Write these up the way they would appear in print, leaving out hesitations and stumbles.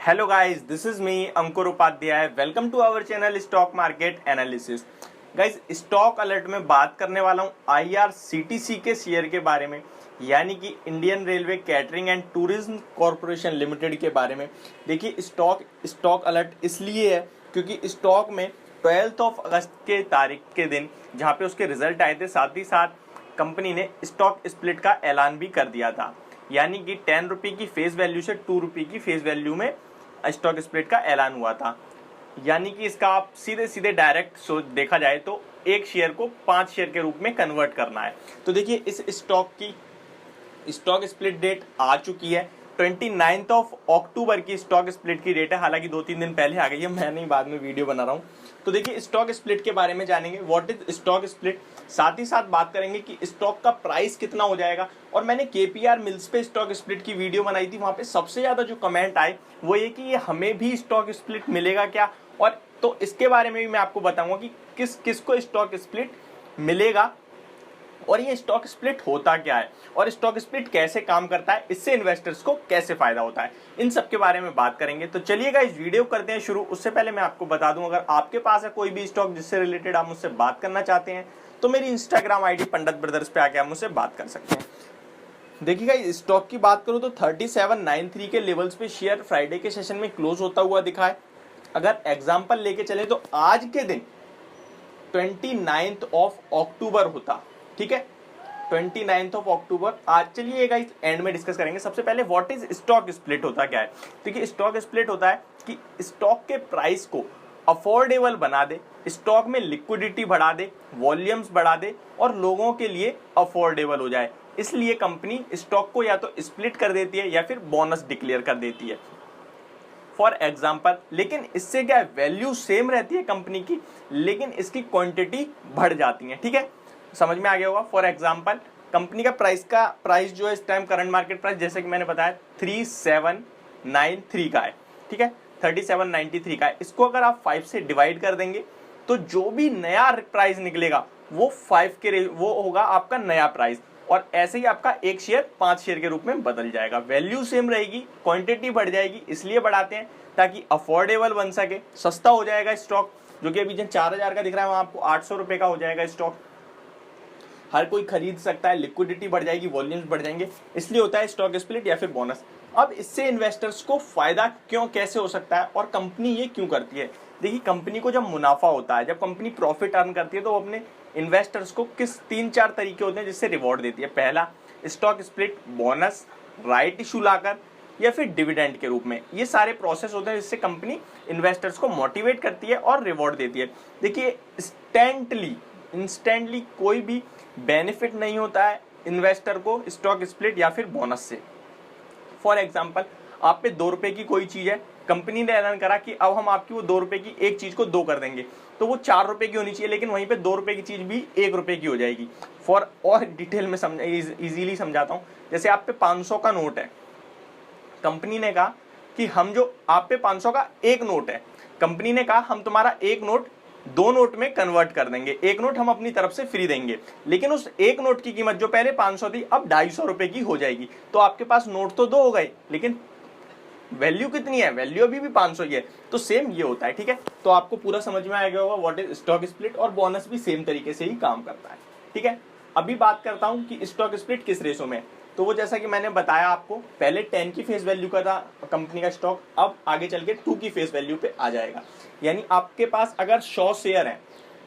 Hello guys, this is me Ankur Upadhyay. Welcome to our channel stock market analysis. Guys, stock alert में बात करने वाला हूं आईआरसीटीसी के शेयर के बारे में, यानी कि Indian railway catering and tourism corporation limited के बारे में। देखिए, स्टॉक अलर्ट इसलिए है क्योंकि स्टॉक में 12 अगस्त के तारीख के दिन जहां पे उसके रिजल्ट आए थे, साथ ही साथ कंपनी ने स्टॉक स्प्लिट का ऐलान भी कर दिया था, यानी कि 10 रुपये की फेस वैल्यू से 2 रुपये की फेस वैल्यू में स्टॉक स्प्लिट का ऐलान हुआ था। यानी कि इसका आप सीधे सीधे डायरेक्ट देखा जाए तो एक शेयर को 5 शेयर के रूप में कन्वर्ट करना है। तो देखिए, इस स्टॉक स्प्लिट डेट आ चुकी है। 29 अक्टूबर की स्टॉक स्प्लिट की डेट है, हालांकि 2-3 दिन पहले आ गई है, मैं नहीं बाद में वीडियो बना रहा हूँ। तो देखिए, स्टॉक स्प्लिट के बारे में जानेंगे, व्हाट इज स्टॉक स्प्लिट। साथ ही साथ बात करेंगे कि स्टॉक का प्राइस कितना हो जाएगा। और मैंने केपीआर मिल्स पे स्टॉक स्प्लिट की वीडियो बनाई थी, वहां पे सबसे ज्यादा जो कमेंट आए वो ये कि ये हमें भी स्टॉक स्प्लिट मिलेगा क्या, और तो इसके बारे में भी मैं आपको बताऊंगा कि किसको स्टॉक स्प्लिट मिलेगा और ये स्टॉक स्प्लिट होता क्या है और स्टॉक स्प्लिट कैसे काम करता है, इससे इन्वेस्टर्स को कैसे फायदा होता है, इन सब के बारे में बात करेंगे। तो चलिएगा, इस वीडियो करते हैं शुरू। उससे पहले मैं आपको बता दूं, अगर आपके पास है कोई भी स्टॉक जिससे रिलेटेड आप मुझसे बात करना चाहते हैं तो मेरी इंस्टाग्राम आईडी पंडित ब्रदर्स पे आके आप मुझसे बात कर सकते हैं। देखिएगा, स्टॉक की बात करूं तो 3793 के लेवल्स पे शेयर फ्राइडे के सेशन में क्लोज होता हुआ दिखा है। अगर एग्जाम्पल लेके चले तो आज के दिन 29 अक्टूबर होता, ठीक है, 29 अक्टूबर आज। चलिए गाइस, एंड में डिस्कस करेंगे। सबसे पहले व्हाट इज स्टॉक स्प्लिट होता क्या है। देखिए, स्टॉक स्प्लिट होता है कि स्टॉक के प्राइस को अफोर्डेबल बना दे, स्टॉक में लिक्विडिटी बढ़ा दे, वॉल्यूम्स बढ़ा दे और लोगों के लिए अफोर्डेबल हो जाए। इसलिए कंपनी स्टॉक को या तो स्प्लिट कर देती है या फिर बोनस डिक्लेयर कर देती है, फॉर एग्जाम्पल। लेकिन इससे क्या है, वैल्यू सेम रहती है कंपनी की, लेकिन इसकी क्वांटिटी बढ़ जाती है। ठीक है, समझ में आ गया होगा। फॉर एग्जाम्पल, कंपनी का प्राइस जो है इस टाइम करंट मार्केट प्राइस, जैसे कि मैंने बताया 3793 का है, ठीक है, 3793 का है। इसको अगर आप 5 से डिवाइड कर देंगे तो जो भी नया प्राइस निकलेगा वो 5 के वो होगा आपका नया प्राइस, और ऐसे ही आपका एक शेयर 5 शेयर के रूप में बदल जाएगा। वैल्यू सेम रहेगी, क्वांटिटी बढ़ जाएगी, इसलिए बढ़ाते हैं ताकि अफोर्डेबल बन सके, सस्ता हो जाएगा स्टॉक। जो कि अभी जो 4000 का दिख रहा है वहां आपको 800 रुपए का हो जाएगा स्टॉक, हर कोई खरीद सकता है, लिक्विडिटी बढ़ जाएगी, वॉल्यूम्स बढ़ जाएंगे, इसलिए होता है स्टॉक स्प्लिट या फिर बोनस। अब इससे इन्वेस्टर्स को फायदा क्यों कैसे हो सकता है और कंपनी ये क्यों करती है। देखिए, कंपनी को जब मुनाफा होता है, जब कंपनी प्रॉफिट अर्न करती है तो वो अपने इन्वेस्टर्स को 3-4 तरीके होते हैं जिससे रिवॉर्ड देती है। पहला, stock split, bonus, right issue लाकर, या फिर डिविडेंड के रूप में। ये सारे प्रोसेस होते हैं जिससे कंपनी इन्वेस्टर्स को मोटिवेट करती है और रिवॉर्ड देती है। देखिए, इंस्टेंटली कोई भी बेनिफिट नहीं होता है इन्वेस्टर को स्टॉक स्प्लिट या फिर बोनस से। फॉर एग्जांपल, आप पे 2 रुपए की कोई चीज है, कंपनी ने ऐलान करा कि अब हम आपकी वो 2 रुपए की एक चीज को 2 कर देंगे, तो वो 4 रुपए की होनी चाहिए, लेकिन वहीं पे 2 रुपए की चीज भी 1 रुपए की हो जाएगी। फॉर और डिटेल में इजीली समझाता हूँ, जैसे आप पे 500 का नोट है, कंपनी ने कहा कि हम जो आप पे 500 का एक नोट है, कंपनी ने कहा हम तुम्हारा एक नोट 2 नोट में कन्वर्ट कर देंगे, एक नोट हम अपनी तरफ से फ्री देंगे, लेकिन उस एक नोट की कीमत जो पहले 500 थी अब 250 रुपए की हो जाएगी। तो आपके पास नोट तो 2 हो गए, लेकिन वैल्यू कितनी है, वैल्यू अभी भी 500 ही है। तो सेम ये होता है, ठीक है। तो आपको पूरा समझ में आ गया होगा व्हाट इज स्टॉक स्प्लिट, और बोनस भी सेम तरीके से ही काम करता है, ठीक है। अभी बात करता हूं कि स्टॉक स्प्लिट किस रेशो में। तो वो जैसा कि मैंने बताया आपको, पहले 10 की फेस वैल्यू का था कंपनी का स्टॉक, अब आगे चल के 2 की फेस वैल्यू पे आ जाएगा। यानी आपके पास अगर 100 शेयर हैं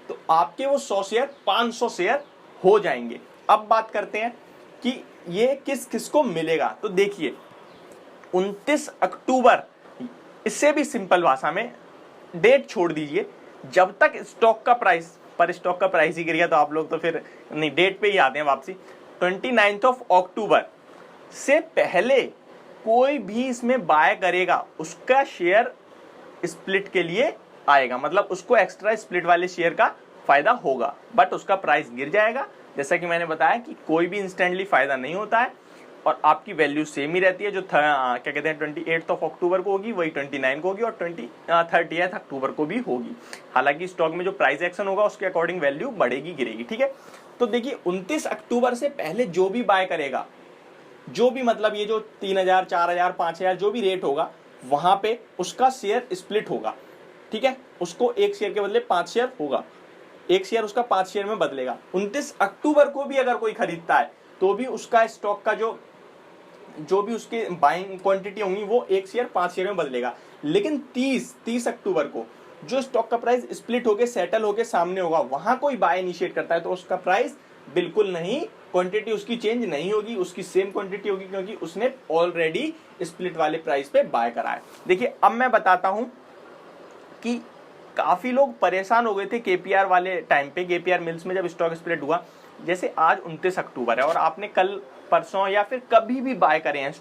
तो आपके वो 100 शेयर 500 शेयर हो जाएंगे। अब बात करते हैं कि ये किसको मिलेगा। तो देखिए, 29 अक्टूबर, इससे भी सिंपल भाषा में डेट छोड़ दीजिए, जब तक स्टॉक का प्राइस, पर स्टॉक का प्राइस ही गिर गया तो आप लोग तो फिर नहीं, डेट पे ही आते हैं वापसी। 29 अक्टूबर से पहले कोई भी इसमें बाय करेगा उसका शेयर स्प्लिट के लिए आएगा, मतलब उसको एक्स्ट्रा स्प्लिट वाले शेयर का फायदा होगा, बट उसका प्राइस गिर जाएगा। जैसा कि मैंने बताया कि कोई भी इंस्टेंटली फायदा नहीं होता है और आपकी वैल्यू सेम ही रहती है। जो क्या कहते हैं 28 अक्टूबर को होगी वही 29 को होगी और 30 अक्टूबर को भी होगी। हालांकि स्टॉक में जो प्राइस एक्शन होगा उसके अकॉर्डिंग वैल्यू बढ़ेगी गिरेगी, ठीक है। तो देखिए, 29 अक्टूबर से पहले जो भी बाय करेगा, जो भी मतलब ये जो 3000, 4000, 5000 जो भी रेट होगा, वहां पे उसका शेयर स्प्लिट होगा, ठीक है, उसको एक शेयर के बदले 5 शेयर होगा, एक शेयर उसका 5 शेयर में बदलेगा। 29 अक्टूबर को भी अगर कोई खरीदता है तो भी उसका स्टॉक का जो भी उसकी बाइंग क्वांटिटी होंगी वो एक शेयर 5 शेयर में बदलेगा। लेकिन 30 अक्टूबर को जो स्टॉक का प्राइस स्प्लिट होके सेटल होके सामने होगा, वहां कोई बाय इनिशिएट करता है तो उसका प्राइस बिल्कुल नहीं, क्वांटिटी उसकी चेंज नहीं होगी, उसकी सेम क्वांटिटी होगी, क्योंकि उसने ऑलरेडी स्प्लिट वाले प्राइस पे बाय करा है। देखिए अब मैं बताता हूं कि काफी लोग परेशान हो गए थे केपीआर वाले टाइम पे, केपीआर मिल्स में जब स्टॉक स्प्लिट हुआ। जैसे आज 29 अक्टूबर है और आपने कल परसों या फिर कभी भी बाय करे हैं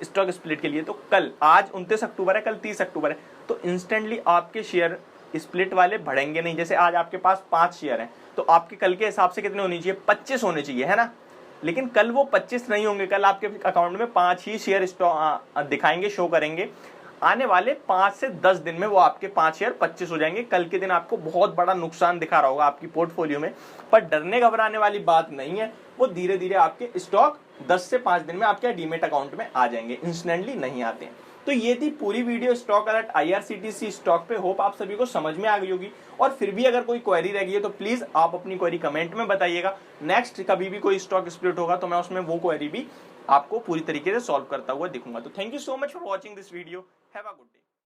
स्टॉक स्प्लिट के लिए, तो कल, आज 29 अक्टूबर है, कल 30 अक्टूबर है, तो इंस्टेंटली आपके शेयर स्प्लिट वाले बढ़ेंगे नहीं। जैसे आज आपके पास 5 शेयर हैं तो आपके कल के हिसाब से कितने होने चाहिए, 25 होने चाहिए, है ना। लेकिन कल वो 25 नहीं होंगे, कल आपके अकाउंट में 5 ही शेयर दिखाएंगे, शो करेंगे। आने वाले 5 से 10 दिन में वो आपके 5 शेयर 25 हो जाएंगे। कल के दिन आपको बहुत बड़ा नुकसान दिखा रहा होगा आपकी पोर्टफोलियो में, पर डरने घबराने वाली बात नहीं है। वो धीरे धीरे आपके स्टॉक 10 से 5 दिन में आपके डीमेट अकाउंट में आ जाएंगे, इंस्टेंटली नहीं आते हैं। तो ये थी पूरी video stock alert IRCTC stock पे। होप आप सभी को समझ में आ गई होगी, और फिर भी अगर कोई क्वेरी रह गई है तो प्लीज आप अपनी क्वेरी कमेंट में बताइएगा। नेक्स्ट कभी भी कोई स्टॉक स्प्लिट होगा तो मैं उसमें वो क्वेरी भी आपको पूरी तरीके से सॉल्व करता हुआ दिखूंगा। तो thank you so much for watching this video, have a good day.